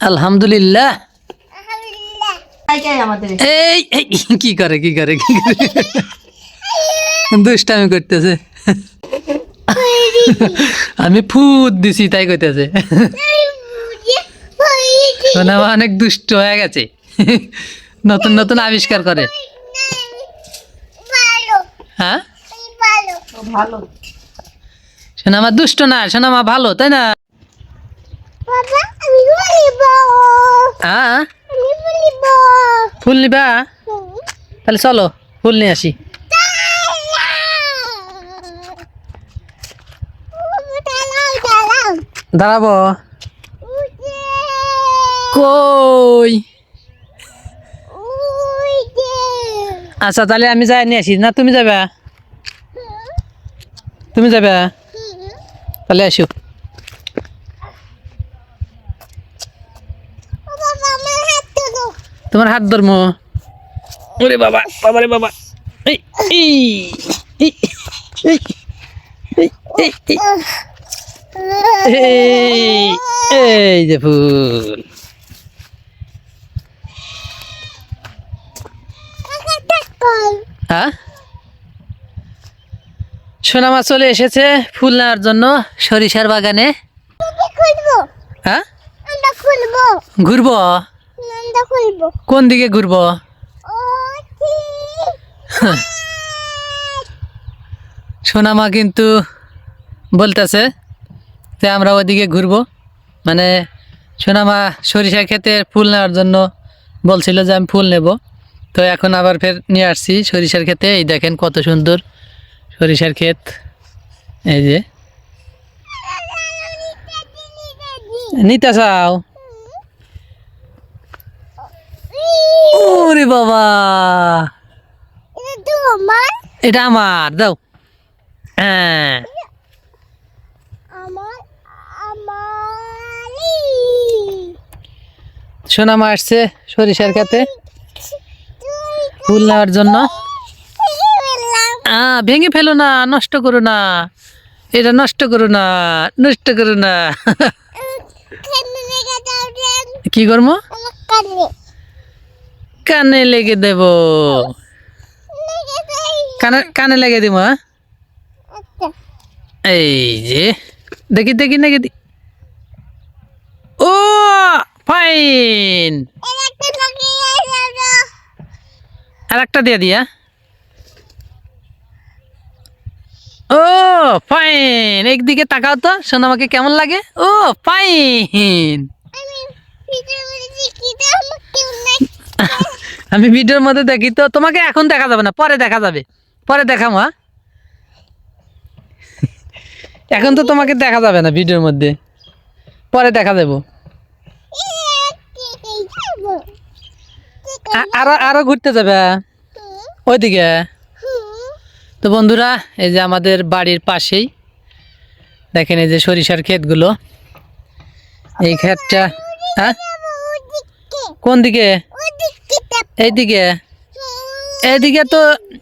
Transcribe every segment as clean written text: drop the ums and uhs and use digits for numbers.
আলহামদুলিল্লাহ। এই এই, কি করে দুষ্টামি করতেছে। আমি ফুট দিছি তাই কইতেছে। সোনামা অনেক দুষ্ট হয়ে গেছে, নতুন নতুন আবিষ্কার করে। হ্যাঁ সোনামা দুষ্ট না, সোনামা ভালো, তাই না? হ্যাঁ ফুল নিবা, তাহলে চলো ফুল নিয়ে আসি। দাঁড়াবো কই? আচ্ছা তাহলে আমি যাই নিয়ে আসি, না তুমি যাবে? তুমি যাবে, তাহলে আসো। তোমার হাত ধরমো। ওরে বাবা, বাবা রে বাবা। এই এই এই এই এই এই, এই যে ফুল। হ্যাঁ সোনামা চলে এসেছে ফুল নেওয়ার জন্য সরিষার বাগানে। হ্যাঁ ঘুরবো? কোন দিকে ঘুরবো? সোনামা কিন্তু বলতেছে যে আমরা ওদিকে ঘুরবো, মানে সোনামা সরিষা ক্ষেতে ফুল নেওয়ার জন্য বলছিল যে আমি ফুল নেব। তো এখন আবার ফের নিয়ে আসছি সরিষার ক্ষেতে। এই দেখেন কত সুন্দর সরিষার ক্ষেত। এই যে নিতে চাও? ওরে বাবা, এটা আমার, দাও। হ্যাঁ সোনামা আসছে সরিষার ক্ষেতে ফুল নেওয়ার জন্য। ভেঙে ফেলো না, নষ্ট করো না, এটা নষ্ট করো না, নষ্ট করো না। কি করবো? কানে লেগে দেব, কানে লেগে দিব। এই যে দেখি দেখি নাকি, ও ফাইন। আর একটা দিয়ে দিয়া। ও ফাইন, একদিকে তাকাও তো সোনামাকে কেমন লাগে। ও ফাইন। আমি ভিডিওর মধ্যে দেখি তো, তোমাকে এখন দেখা যাবে না, পরে দেখা যাবে, পরে দেখাবো। হ্যাঁ এখন তো তোমাকে দেখা যাবে না ভিডিওর মধ্যে, পরে দেখা যাবো। আরো আরো ঘুরতে যাবে ওইদিকে। তো বন্ধুরা এই যে আমাদের বাড়ির পাশেই দেখেন এই যে সরিষার ক্ষেতগুলো। এই ক্ষেতটা, হ্যাঁ কোন দিকে? এইদিকে।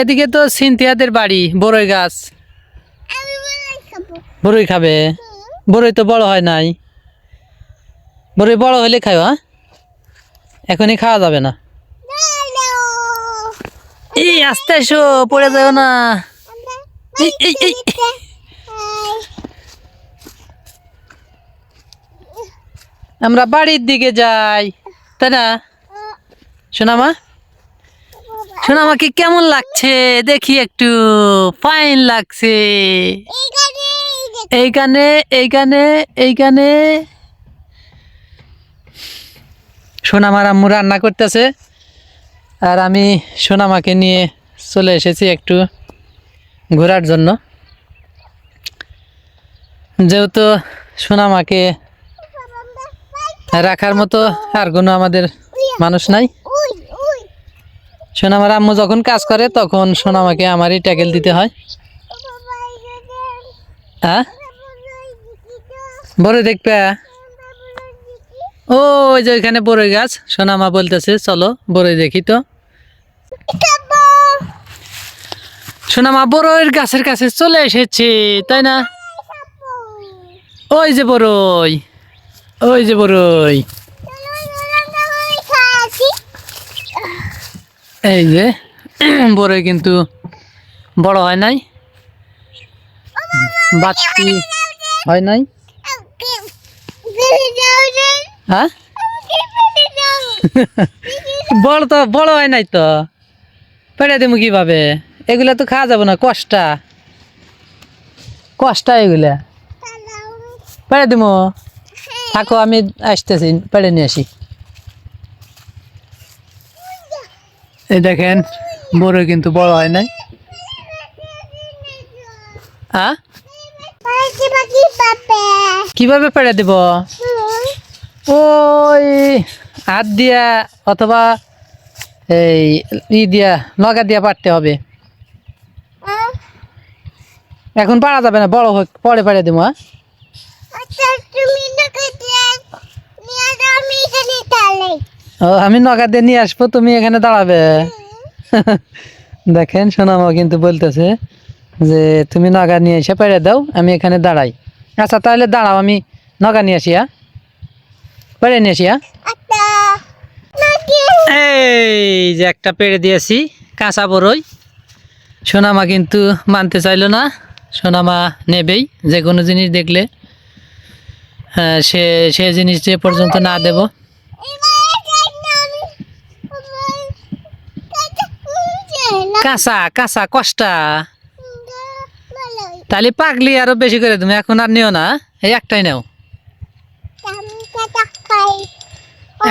এদিকে তো সিনথিয়াদের বাড়ি, বড়ই গাছ। বড়ই খাবে? বড়ই তো বড় হয় নাই, বড়ই বড় হলে খাও। হ্যাঁ এখনই খাওয়া যাবে না। এই আস্তে এসো, পড়ে যাও না। আমরা বাড়ির দিকে যাই, তাই না সোনামা? সোনামাকে কেমন লাগছে দেখি একটু। ফাইন লাগছে। এইখানে এইখানে এইখানে সোনামার আম্মু রান্না করতেছে, আর আমি সোনামাকে নিয়ে চলে এসেছি একটু ঘোরার জন্য। যেহেতু সোনামাকে রাখার মতো আর কোনো আমাদের মানুষ নাই। সোনামার আম্মু যখন কাজ করে তখন সোনামাকে আমারই ট্যাকেল দিতে হয়। হ্যাঁ বড় দেখবে? ওই যে ওইখানে বড়ই গাছ, সোনামা বলতেছে চলো বড়ই দেখি। তো সোনামা বড়ইয়ের গাছের কাছে চলে এসেছে, তাই না? ওই যে বড়ই, ওই যে বড়ই। এই যে বড়ই কিন্তু বড় হয় নাই, বাড়তি হয় নাই। হ্যাঁ বড় হয় নাই তো পেড়ে দিমু কিভাবে? এগুলা তো খাওয়া যাবে না, কষ্টা এগুলা পেড়ে দিমু। থাকো আমি আসতেছি, পেড়ে নিয়ে আসি। এই দেখেন বড় কিন্তু বড় হয় নাই। হ্যাঁ কিভাবে পেড়ে দিব? ওই হাত দিয়া অথবা এই দিয়া নগা দিয়া পারতে হবে। এখন পারা যাবে না, বড় হোক পরে পারে দিব। হ্যাঁ ও আমি নগা দিয়ে নিয়ে আসবো, তুমি এখানে দাঁড়াবে। দেখেন সোনামা কিন্তু বলতেছে যে তুমি নগা নিয়ে এসে পেরে দাও, আমি এখানে দাঁড়াই। আচ্ছা তাহলে দাঁড়াও, আমি নগা নিয়ে আসি। হ্যাঁ পেরে নিয়ে আসি। এই যে একটা পেরে দিয়েছি কাঁচা বড়ই। সোনামা কিন্তু মানতে চাইলো না, সোনামা নেবেই যে কোনো জিনিস দেখলে। সে জিনিস যে পর্যন্ত না দেব। কাঁচা কাঁচা কষ্টা তাহলে পাকলি আরো বেশি করে তুমি এখন আর নিও না, এই একটাই নাও,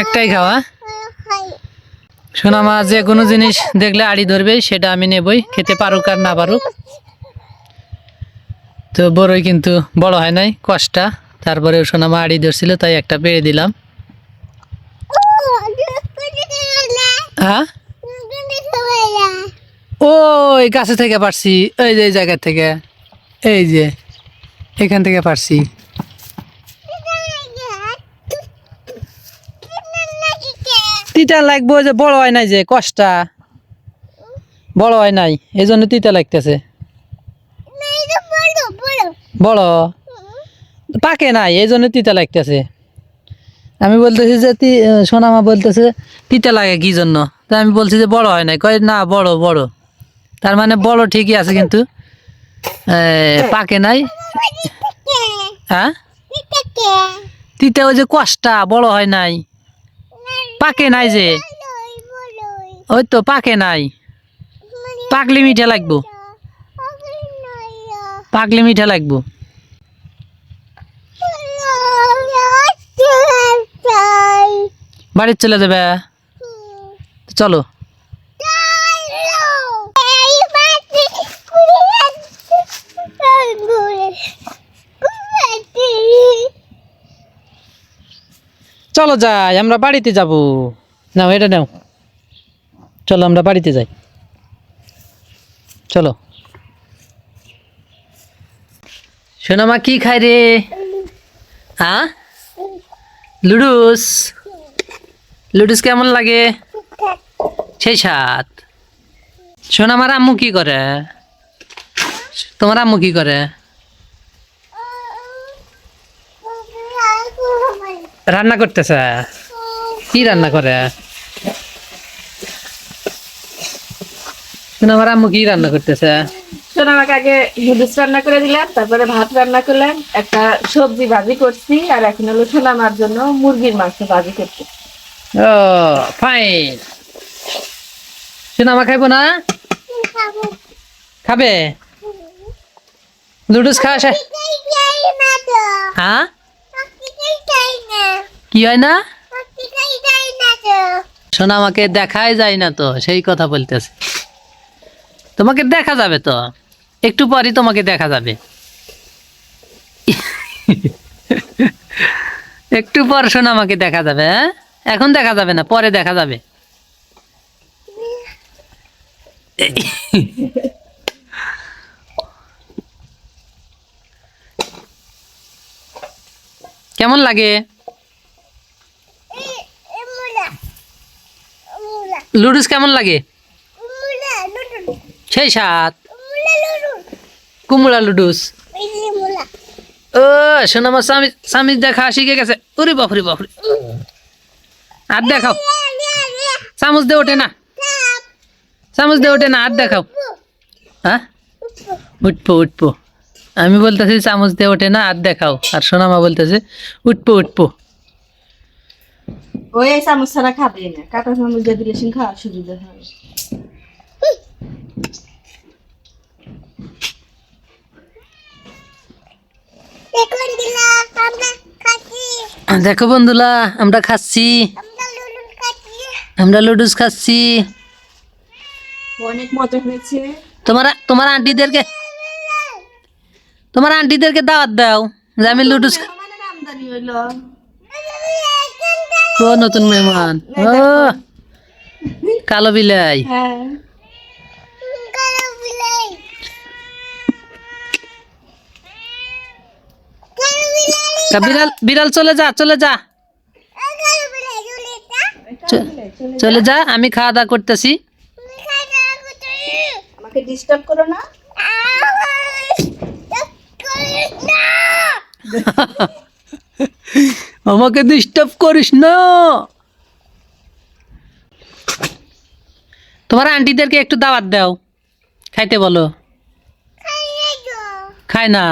একটাই খাওয়া। সোনামা যে কোনো জিনিস দেখলে আড়ি ধরবে, সেটা আমি নেবই, খেতে পারুক আর না পারুক। তো বড়ই কিন্তু বড় হয় নাই, কষ্টা। তারপরে সোনামা আড়ি ধরছিল, তাই একটা পেড়ে দিলাম। হ্যাঁ ওই গাছে থেকে পারছি, এই যে এই জায়গা থেকে, এই যে এখান থেকে পারছি। তিতা লাগবো, যে বড় হয় নাই, যে কষ্টা বড় হয় নাই, এই জন্য তিতা লাগতেছে। বড় পাকে নাই, এই জন্য তিতা লাগতেছে। আমি বলতেছি যে সোনামা বলতেছে তিতা লাগে কি জন্য, তা আমি বলছি যে বড় হয় নাই, কয় না বড় বড়। তার মানে বড় ঠিকই আছে, কিন্তু পাকে নাই। হ্যাঁ তিতা ওই যে কষ্টা বড় হয় নাই, পাকে নাই, যে ওই তো পাকে নাই। পাকলে মিঠা লাগবো, পাকলে মিঠা লাগবো। বাড়ির চলে যাবে, চলো। চলো যাই, আমরা বাড়িতে যাব। নাও এটা নাও, চলো আমরা বাড়িতে যাই, চলো। সোনামা কি খাই রে? হ্যাঁ লুডুস, লুডুস কেমন লাগে? সেই সাত। সোনামার আম্মু কি করে? তোমার আম্মু কি করে? রান্না করতেছে। কি রান্না করে? সোনামার আম্মু কি রান্না করতেছে? সোনামাকে আগে নুডলস রান্না করে দিলাম, তারপরে ভাত রান্না করলাম, একটা সবজি ভাজি করছি, আর এখন হলো সোনামার জন্য মুরগির মাংস ভাজি করছি। ও ফাইন। সোনামা খাইবো না? খাবে? লুডুস খাওয়া শেষ? হ্যাঁ কি হয় না? সোনামাকে দেখাই যায় না তো, সেই কথা বলতেছে। তোমাকে দেখা যাবে তো, একটু পরই তোমাকে দেখা যাবে। একটু পর সোনামাকে দেখা যাবে। হ্যাঁ এখন দেখা যাবে না, পরে দেখা যাবে। কেমন লাগে? লুডুস কেমন লাগে? সেই সাত। কুমড়া লুডুস। ও সোনামা স্বামী দেখা শিখে গেছে। ওরে বাপরে বাপরে, আর দেখাও, চামচ দিয়ে ওঠে না। চামচ দিয়ে ওঠে না, হাত দেখাও। হ্যাঁ, উঠবো উঠবো। আমি বলতেছি চামচ দিয়ে ওঠে না, হাত দেখাও। আর সোনামা বলতেছে উঠবো উঠবো। ওই এই চামচ ছাড়া খাবে না, কাঁটা চামচ দিয়ে দিলে সিং খাওয়ার সুবিধা হয়। দেখো বন্ধুরা, আমরা খাচ্ছি, আমরা লুডুস খাচ্ছি। অনেক মজা হয়েছে। তোমার আন্টিদেরকে দাওয়াত দাও যে আমি লুডুস মেহমানের আমদানি হইলো। ও নতুন মেহমান, ও কালো বিলাই। হ্যাঁ, বিড়াল বিড়াল চলে যা, চলে যা, চলে যা, আমি খাওয়া দাওয়া করতেছি। আমাকে ডিস্টার্ব করো না। আমাকে ডিস্টার্ব করিস না। তোমার আন্টিদেরকে একটু দাওয়াত দাও, খাইতে বলো। খায় না,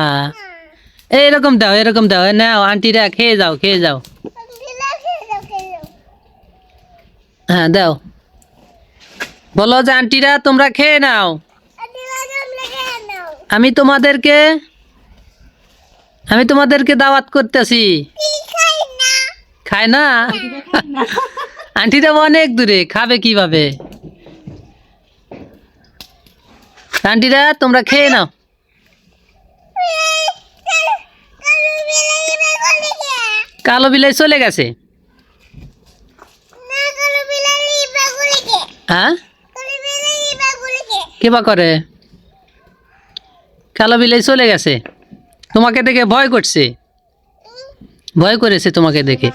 এরকম দাও, এরকম দাও, নাও আন্টিরা, খেয়ে যাও, খেয়ে যাও। হ্যাঁ দাও, বলো যে আন্টিরা তোমরা খেয়ে নাও। আমি তোমাদেরকে দাওয়াত করতেছি। খায় না, আন্টিরা অনেক দূরে, খাবে কিভাবে? আন্টিরা তোমরা খেয়ে নাও। কালো বিলাই চলে গেছে। হ্যাঁ, কে বা করে? কালো বিলাই চলে গেছে, তোমাকে দেখে ভয় করছে, ভয় করেছে তোমাকে দেখে।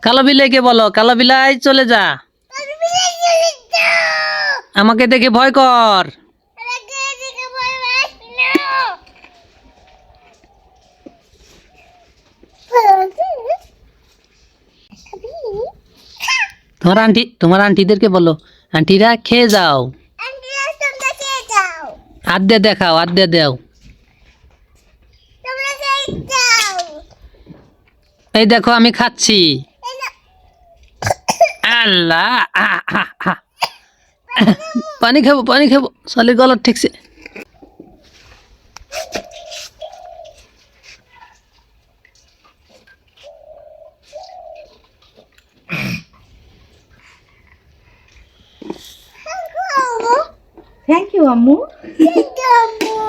কালো বিলাইকে বলো, কালো বিলাই চলে যা, আমাকে দেখে ভয় কর। তোমার আন্টিদেরকে বলো, আন্টিরা খেয়ে যাও, হাত দিয়ে দেখাও, হাত দিয়ে দাও। এই দেখো আমি খাচ্ছি। আল্লাহ, পানি খাবো, পানি খাবো, সালে গলার ঠিকছে। থ্যাংক ইউ আম্মু।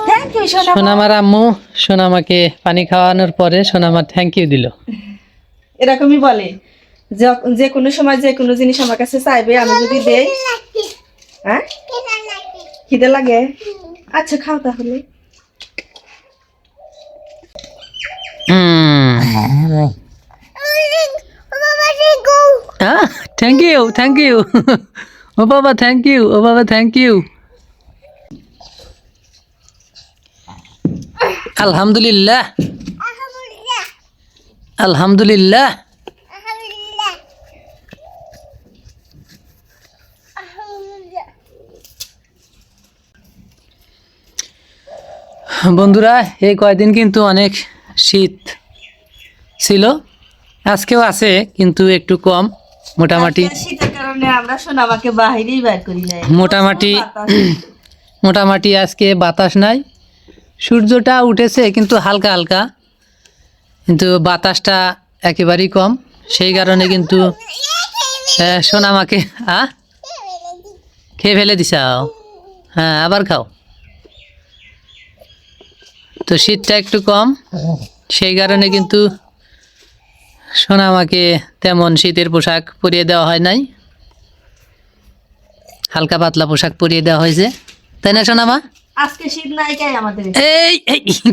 থ্যাংক ইউ সোনা। সোনামার আম্মু সোনামাকে পানি খাওয়ানোর পরে সোনামা থ্যাংক ইউ দিল। এরকমই বলে, যে কোনো সময় যে কোনো জিনিস আমার কাছে চাইবে, আমি যদি দেই। হ্যাঁ, খিদে লাগে? আচ্ছা খাও তাহলে। Thank you, thank you. ও বাবা থ্যাংক ইউ, ও বাবা থ্যাংক ইউ। আলহামদুলিল্লাহ, আলহামদুলিল্লাহ। বন্ধুরা, এই কয়দিন কিন্তু অনেক শীত ছিল, আজকেও আছে কিন্তু একটু কম, মোটামুটি। শীতের কারণে আমরা সোনামাকে বাহিরেই বের করি নাই। মোটামুটি আজকে বাতাস নাই, সূর্যটা উঠেছে কিন্তু হালকা হালকা, কিন্তু বাতাসটা একেবারেই কম। সেই কারণে কিন্তু সোনামাকে খেয়ে ফেলে দিছাও। হ্যাঁ, আবার খাও। তো শীতটা একটু কম, সেই কারণে কিন্তু সোনামাকে তেমন শীতের পোশাক পরিয়ে দেওয়া হয় নাই, হালকা পাতলা পোশাক পরিয়ে দেওয়া হয়েছে, তাই না সোনামা? আজকে শীত নাই কাই আমাদের। এই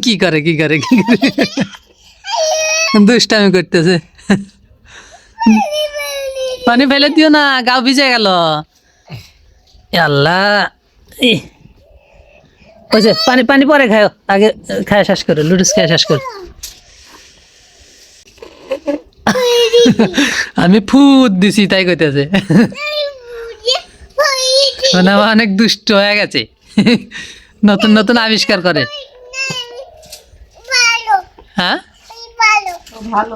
কি করে দুষ্টামি করতেছে। পানি ফেলে দিও না, গাও ভিজে গেল। আল্লাহ, ওই যে পানি পানি পরে খাও, আগে খায় শেষ করো, লুডুস খায় শেষ করো। আমি ফুট দিছি তাই কইতেছে সোনামা অনেক দুষ্ট হয়ে গেছে নতুন নতুন আবিষ্কার করে হ্যাঁ ভালো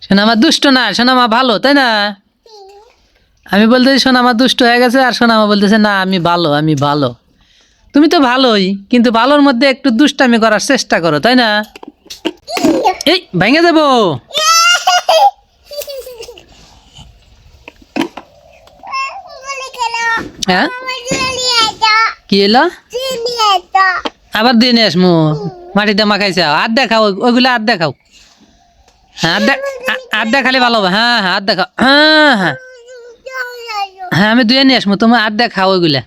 সোনামা দুষ্ট না সোনামা ভালো তাই না আমি বলতেছি সোনামা দুষ্ট হয়ে গেছে আর সোনামা বলতেছে না আমি ভালো আমি ভালো তুমি তো ভালোই কিন্তু ভালোর মধ্যে একটু দুষ্টামি করার চেষ্টা করো তাই না এই ভেঙে দেবো হ্যাঁ কি এলো আবার দিয়ে নিয়ে আসমু মাটিতে মাখাইছে হাত দেখাও ওইগুলো হাত দেখাও হ্যাঁ হাত দেখালে ভালো হবে হ্যাঁ হ্যাঁ হাত দেখাও হ্যাঁ হ্যাঁ হ্যাঁ আমি ধুয়ে নিয়ে আসমু তুমি হাত দেখাও ওইগুলা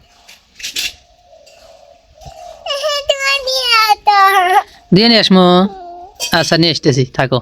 দিয়ে নিয়ে আসমু আচ্ছা নিয়ে আসতেছি থাকো